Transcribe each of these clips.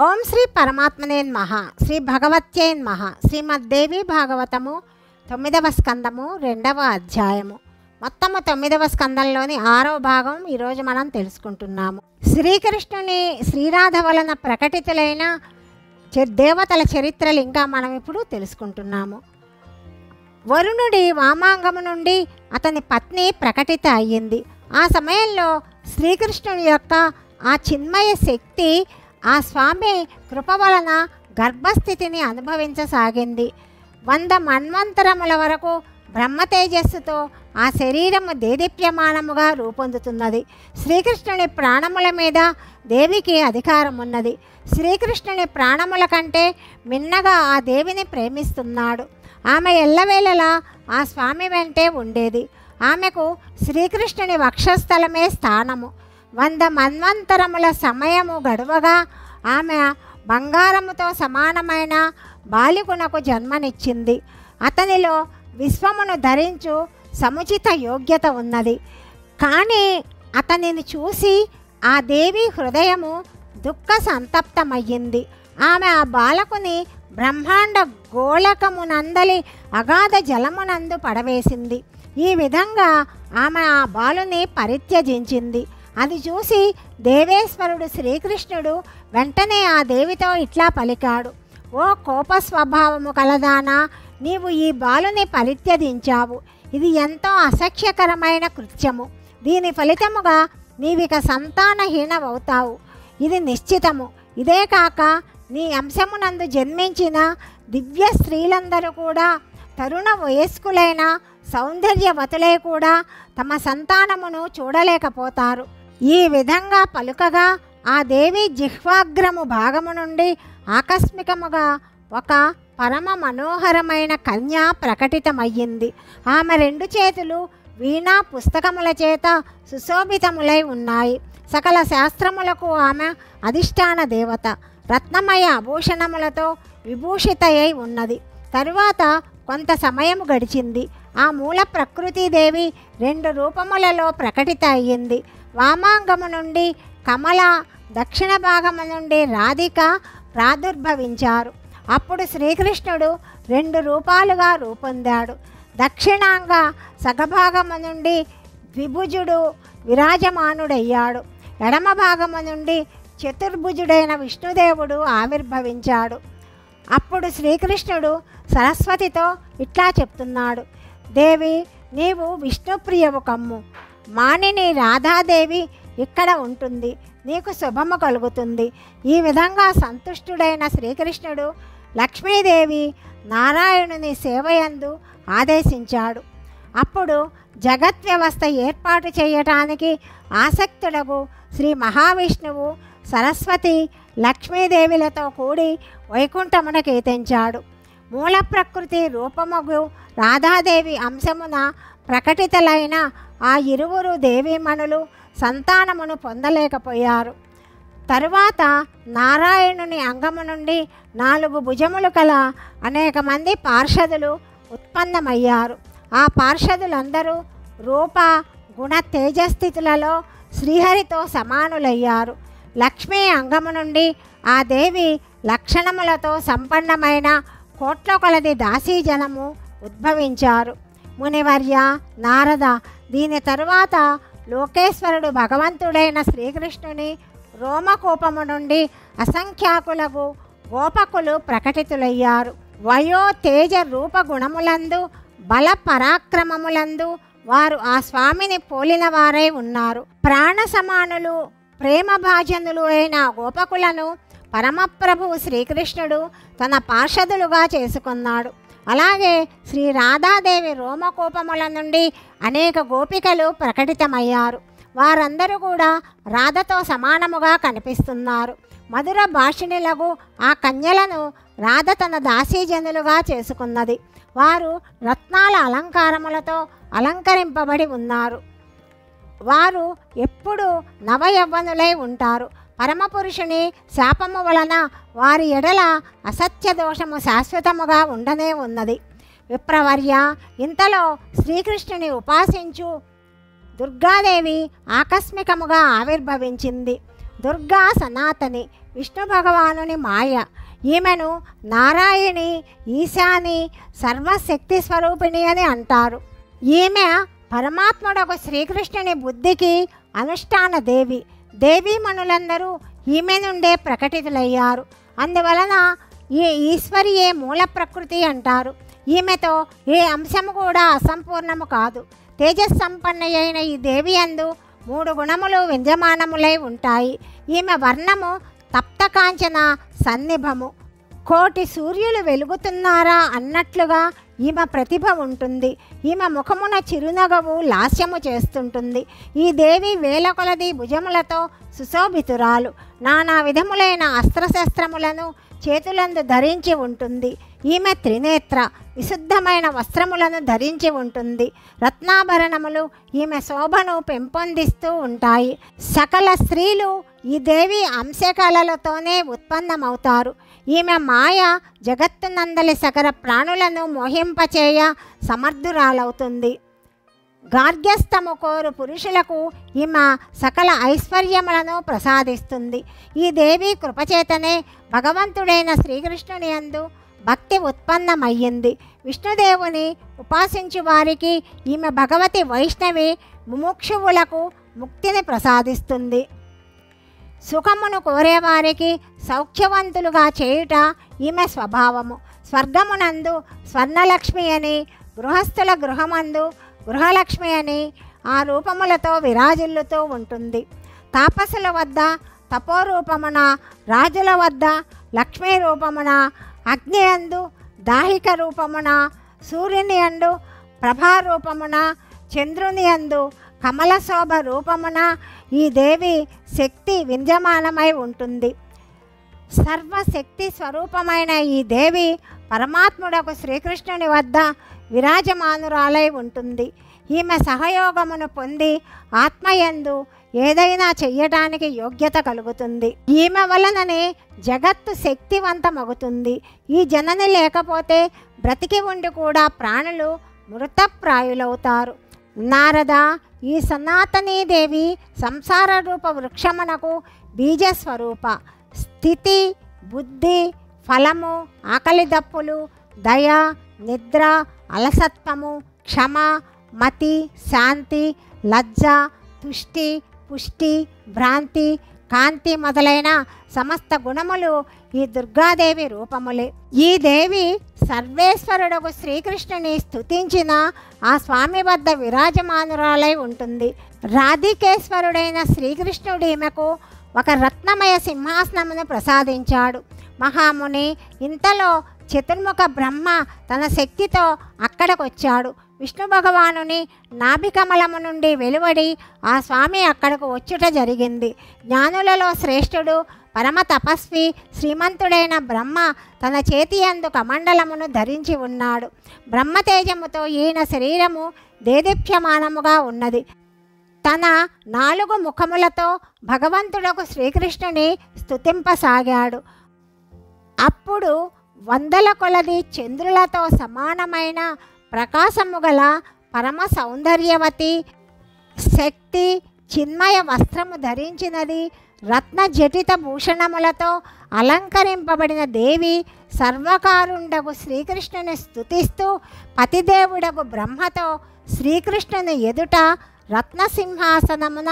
ఓం శ్రీ పరమాత్మనే నమః. శ్రీ భగవత్యై నమః. శ్రీమద్దేవి భాగవతము 9వ స్కందము 2వ అధ్యాయము. మొత్తము 9వ స్కందంలోని 6వ భాగం ఈరోజు మనం తెలుసుకుంటున్నాము. శ్రీకృష్ణుని శ్రీరాధ వలన ప్రకటితులైన దేవతల చరిత్రలు ఇంకా మనం ఇప్పుడు తెలుసుకుంటున్నాము. వరుణుడి వామాంగము నుండి అతని పత్ని ప్రకటిత అయ్యింది. ఆ సమయంలో శ్రీకృష్ణుని యొక్క ఆ చిన్మయ శక్తి ఆ స్వామి కృప వలన గర్భస్థితిని అనుభవించసాగింది. 100 మన్వంతరముల వరకు బ్రహ్మతేజస్సుతో ఆ శరీరము దేదీప్యమానముగా రూపొందుతున్నది. శ్రీకృష్ణుని ప్రాణముల మీద దేవికి అధికారం ఉన్నది. శ్రీకృష్ణుని ప్రాణముల కంటే మిన్నగా ఆ దేవిని ప్రేమిస్తున్నాడు. ఆమె ఎల్లవేళలా ఆ స్వామి వెంటే ఉండేది. ఆమెకు శ్రీకృష్ణుని వక్షస్థలమే స్థానము. 100 మన్వంతరముల సమయము గడువగా ఆమె బంగారముతో సమానమైన బాలికునకు జన్మనిచ్చింది. అతనిలో విశ్వమును ధరించు సముచిత యోగ్యత ఉన్నది. కానీ అతనిని చూసి ఆ దేవి హృదయము దుఃఖ సంతప్తమయ్యింది. ఆమె ఆ బాలకుని బ్రహ్మాండ గోళకమునందలి అగాధ జలమునందు పడవేసింది. ఈ విధంగా ఆమె ఆ బాలుని పరిత్యజించింది. అది చూసి దేవేశ్వరుడు శ్రీకృష్ణుడు వెంటనే ఆ దేవితో ఇట్లా పలికాడు: ఓ కోప స్వభావము కలదానా, నీవు ఈ బాలుని పరిత్యజించావు. ఇది ఎంతో అసఖ్యకరమైన కృత్యము. దీని ఫలితముగా నీవిక సంతానహీనమవుతావు. ఇది నిశ్చితము. ఇదే కాక నీ అంశమునందు జన్మించిన దివ్య స్త్రీలందరూ కూడా తరుణ వయస్కులైన సౌందర్యవతులై కూడా తమ సంతానమును చూడలేకపోతారు. ఈ విధంగా పలుకగా ఆ దేవి జిహ్వాగ్రము భాగము నుండి ఆకస్మికముగా ఒక పరమ మనోహరమైన కన్య ప్రకటితమయ్యింది. ఆమె 2 చేతులు వీణా పుస్తకముల చేత సుశోభితములై ఉన్నాయి. సకల శాస్త్రములకు ఆమె అధిష్టాన దేవత. రత్నమయ ఆభూషణములతో విభూషితయై ఉన్నది. తరువాత కొంత సమయం గడిచింది. ఆ మూల ప్రకృతిదేవి 2 రూపములలో ప్రకటిత అయ్యింది. వామాంగము నుండి కమల, దక్షిణ భాగము నుండి రాధిక ప్రాదుర్భవించారు. అప్పుడు శ్రీకృష్ణుడు 2 రూపాలుగా రూపొందాడు. దక్షిణాంగ సగభాగము నుండి ద్విభుజుడు విరాజమానుడయ్యాడు. ఎడమ భాగము నుండి చతుర్భుజుడైన విష్ణుదేవుడు ఆవిర్భవించాడు. అప్పుడు శ్రీకృష్ణుడు సరస్వతితో ఇట్లా చెప్తున్నాడు: దేవి, నీవు విష్ణుప్రియవు కమ్ము. మానిని రాధాదేవి ఇక్కడ ఉంటుంది. నీకు శుభము కలుగుతుంది. ఈ విధంగా సంతుష్టుడైన శ్రీకృష్ణుడు లక్ష్మీదేవి నారాయణుని సేవయందు ఆదేశించాడు. అప్పుడు జగత్వ్యవస్థ ఏర్పాటు చేయటానికి ఆసక్తుడగు శ్రీ మహావిష్ణువు సరస్వతి లక్ష్మీదేవిలతో కూడి వైకుంఠమునకు ఎత్తించాడు. మూల ప్రకృతి రూపమగు రాధాదేవి అంశమున ప్రకటితలైన ఆ 2 దేవీమణులు సంతానమును పొందలేకపోయారు. తరువాత నారాయణుని అంగము నుండి 4 భుజములు కల అనేక మంది పార్షదులు ఉత్పన్నమయ్యారు. ఆ పార్షదులందరూ రూప గుణ తేజస్థితులలో శ్రీహరితో సమానులయ్యారు. లక్ష్మీ అంగము నుండి ఆ దేవి లక్షణములతో సంపన్నమైన కోట్ల కొలది దాసీజనము ఉద్భవించారు. మునివర్య, నారద, దీని తరువాత లోకేశ్వరుడు భగవంతుడైన శ్రీకృష్ణుని రోమకూపము నుండి అసంఖ్యాకులకు గోపకులు ప్రకటితులయ్యారు. వయో తేజ రూప గుణములందు బల పరాక్రమములందు వారు ఆ స్వామిని పోలిన వారై ఉన్నారు. ప్రాణ సమానులు ప్రేమభాజనులు అయిన గోపకులను పరమప్రభువు శ్రీకృష్ణుడు తన పార్షదులుగా చేసుకున్నాడు. అలాగే శ్రీ రాధాదేవి రోమకోపముల నుండి అనేక గోపికలు ప్రకటితమయ్యారు. వారందరూ కూడా రాధతో సమానముగా కనిపిస్తున్నారు. మధుర భాషిణులకు ఆ కన్యలను రాధ తన దాసీజనులుగా చేసుకున్నది. వారు రత్నాల అలంకారములతో అలంకరింపబడి ఉన్నారు. వారు ఎప్పుడు నవయవ్వనులై ఉంటారు. పరమపురుషుని శాపము వలన వారి ఎడల అసత్య దోషము శాశ్వతముగా ఉండనే ఉన్నది. విప్రవర్య, ఇంతలో శ్రీకృష్ణుని ఉపాసించు దుర్గాదేవి ఆకస్మికముగా ఆవిర్భవించింది. దుర్గా సనాతని విష్ణు భగవానుని మాయ. ఈమెను నారాయణి, ఈశాని, సర్వశక్తి స్వరూపిణి అని అంటారు. ఈమె పరమాత్ముడకు శ్రీకృష్ణుని బుద్ధికి అనుష్ఠాన దేవి. దేవీమణులందరూ ఈమె నుండే ప్రకటితులయ్యారు. అందువలన ఈ ఈశ్వరియే మూల ప్రకృతి అంటారు. ఈమెతో ఏ అంశము కూడా అసంపూర్ణము కాదు. తేజస్సంపన్నయైన ఈ దేవి యందు 3 గుణములు విద్యమానములై ఉంటాయి. ఈమె వర్ణము తప్తకాంచన సన్నిభము. కోటి సూర్యులు వెలుగుతున్నారా అన్నట్లుగా ఈమె ప్రతిభ ఉంటుంది. ఈమె ముఖమున చిరునగవు లాస్యము చేస్తుంటుంది. ఈ దేవి వేల కొలది భుజములతో సుశోభితురాలు. నానా విధములైన అస్త్రశస్త్రములను చేతులందు ధరించి ఉంటుంది. ఈమె త్రినేత్ర, విశుద్ధమైన వస్త్రములను ధరించి ఉంటుంది. రత్నాభరణములు ఈమె శోభను పెంపొందిస్తూ ఉంటాయి. సకల స్త్రీలు ఈ దేవి అంశకళలతోనే ఉత్పన్నమవుతారు. ఈమె మాయ జగత్తునందలి సకల ప్రాణులను మోహింపచేయ సమర్థురాలవుతుంది. గార్గ్యస్థము కోరు పురుషులకు ఈమె సకల ఐశ్వర్యములను ప్రసాదిస్తుంది. ఈ దేవి కృపచేతనే భగవంతుడైన శ్రీకృష్ణుని యందు భక్తి ఉత్పన్నమయ్యింది. విష్ణుదేవుని ఉపాసించు వారికి ఈమె భగవతి వైష్ణవి ముముక్షువులకు ముక్తిని ప్రసాదిస్తుంది. సుఖమును కోరేవారికి సౌఖ్యవంతులుగా చేయుట ఈమె స్వభావము. స్వర్గమునందు స్వర్ణలక్ష్మి అని, గృహస్థుల గృహమందు గృహలక్ష్మి అని ఆ రూపములతో విరాజిల్లుతూ ఉంటుంది. తాపసుల వద్ద తపోరూపమున, రాజుల వద్ద లక్ష్మీ రూపమున, అగ్ని అందు దాహిక రూపమున, సూర్యుని అందు ప్రభారూపమున, చంద్రుని అందు కమలశోభ రూపమున ఈ దేవి శక్తి విద్యమానమై ఉంటుంది. సర్వశక్తి స్వరూపమైన ఈ దేవి పరమాత్ముడకు శ్రీకృష్ణుని వద్ద విరాజమానురాలై ఉంటుంది. ఈమె సహయోగమును పొంది ఆత్మయందు ఏదైనా చెయ్యడానికి యోగ్యత కలుగుతుంది. ఈమె వలననే జగత్తు శక్తివంతమవుతుంది. ఈ జనని లేకపోతే బ్రతికి ఉండి కూడా ప్రాణులు మృతప్రాయులవుతారు. నారద, ఈ సనాతనీదేవి సంసార రూప వృక్షమునకు బీజస్వరూప. స్థితి, బుద్ధి, ఫలము, ఆకలి దప్పులు, దయ, నిద్ర, అలసత్వము, క్షమ, మతి, శాంతి, లజ్జ, తుష్టి, పుష్టి, భ్రాంతి, కాంతి మొదలైన సమస్త గుణములు ఈ దుర్గాదేవి రూపములే. ఈ దేవి సర్వేశ్వరుడకు శ్రీకృష్ణుని స్తుతించిన ఆ స్వామి వద్ద విరాజమానురాలై ఉంటుంది. రాధికేశ్వరుడైన శ్రీకృష్ణుడు ఈమెకు ఒక రత్నమయ సింహాసనమును ప్రసాదించాడు. మహాముని, ఇంతలో చతుర్ముఖ బ్రహ్మ తన శక్తితో అక్కడికొచ్చాడు. విష్ణు భగవానుని నాభికమలము నుండి వెలువడి ఆ స్వామి అక్కడకు వచ్చుట జరిగింది. జ్ఞానులలో శ్రేష్ఠుడు, పరమ తపస్వి, శ్రీమంతుడైన బ్రహ్మ తన చేతి యందు కమండలమును ధరించి ఉన్నాడు. బ్రహ్మతేజముతో ఈయన శరీరము దేదీప్యమానముగా ఉన్నది. తన 4 ముఖములతో భగవంతుడకు శ్రీకృష్ణుని స్తుతింపసాగాడు. అప్పుడు 100 కొలది చంద్రులతో సమానమైన ప్రకాశము గల పరమ సౌందర్యవతి శక్తి చిన్మయ వస్త్రము ధరించినది, రత్న జటిత భూషణములతో అలంకరింపబడిన దేవి సర్వకారుండకు శ్రీకృష్ణుని స్తుతిస్తూ పతిదేవుడకు బ్రహ్మతో శ్రీకృష్ణుని ఎదుట రత్నసింహాసనమున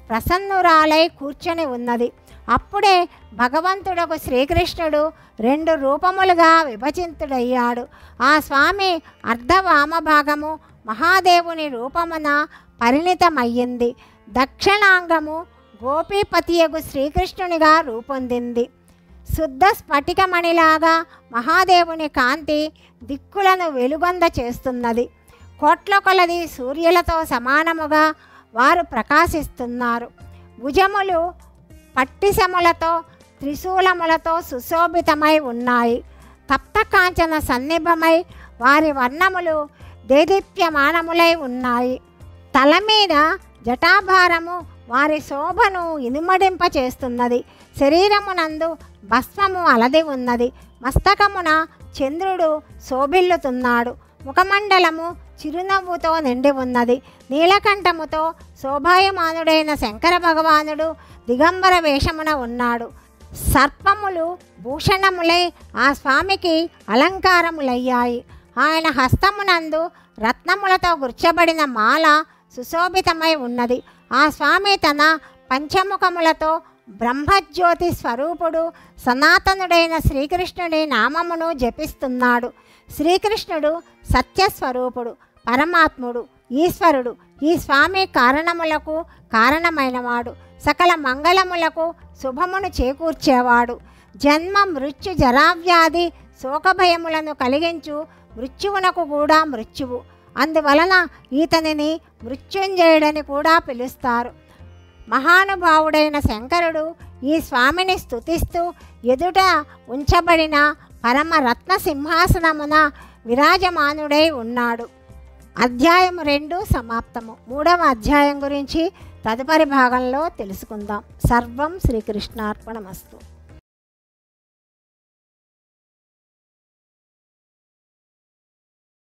ప్రసన్నురాలై కూర్చొని ఉన్నది. అప్పుడే భగవంతుడకు శ్రీకృష్ణుడు 2 రూపములుగా విభజితుడయ్యాడు. ఆ స్వామి అర్ధవామభాగము మహాదేవుని రూపమున పరిణితమయ్యింది. దక్షిణాంగము గోపీపతియగు శ్రీకృష్ణునిగా రూపొందింది. శుద్ధ స్ఫటికమణిలాగా మహాదేవుని కాంతి దిక్కులను వెలుగొంద చేస్తున్నది. కోట్ల కొలది సూర్యులతో సమానముగా వారు ప్రకాశిస్తున్నారు. భుజములు పట్టిసములతో త్రిశూలములతో సుశోభితమై ఉన్నాయి. తప్తకాంచన సన్నిభమై వారి వర్ణములు దేదీప్యమానములై ఉన్నాయి. తల మీద జటాభారము వారి శోభను ఇనుమడింప చేస్తున్నది. శరీరమునందు భస్మము అలది ఉన్నది. మస్తకమున చంద్రుడు శోభిల్లుతున్నాడు. ముఖమండలము చిరునవ్వుతో నిండి ఉన్నది. నీలకంఠముతో శోభాయమానుడైన శంకర భగవానుడు దిగంబర వేషమున ఉన్నాడు. సర్పములు భూషణములై ఆ స్వామికి అలంకారములయ్యాయి. ఆయన హస్తమునందు రత్నములతో గుర్చబడిన మాల సుశోభితమై ఉన్నది. ఆ స్వామి తన పంచముఖములతో బ్రహ్మజ్యోతి స్వరూపుడు సనాతనుడైన శ్రీకృష్ణుడి నామమును జపిస్తున్నాడు. శ్రీకృష్ణుడు సత్యస్వరూపుడు, పరమాత్ముడు, ఈశ్వరుడు. ఈ స్వామి కారణములకు కారణమైనవాడు, సకల మంగళములకు శుభమును చేకూర్చేవాడు. జన్మ మృత్యు జరావ్యాధి శోకభయములను కలిగించు మృత్యువునకు కూడా మృత్యువు. అందువలన ఈతనిని మృత్యుంజయుడని కూడా పిలుస్తారు. మహానుభావుడైన శంకరుడు ఈ స్వామిని స్తుతిస్తూ ఎదుట ఉంచబడిన పరమరత్న సింహాసనమున విరాజమానుడై ఉన్నాడు. అధ్యాయం 2 సమాప్తము. 3వ అధ్యాయం గురించి తదుపరి భాగంలో తెలుసుకుందాం. సర్వం శ్రీకృష్ణార్పణమస్తు.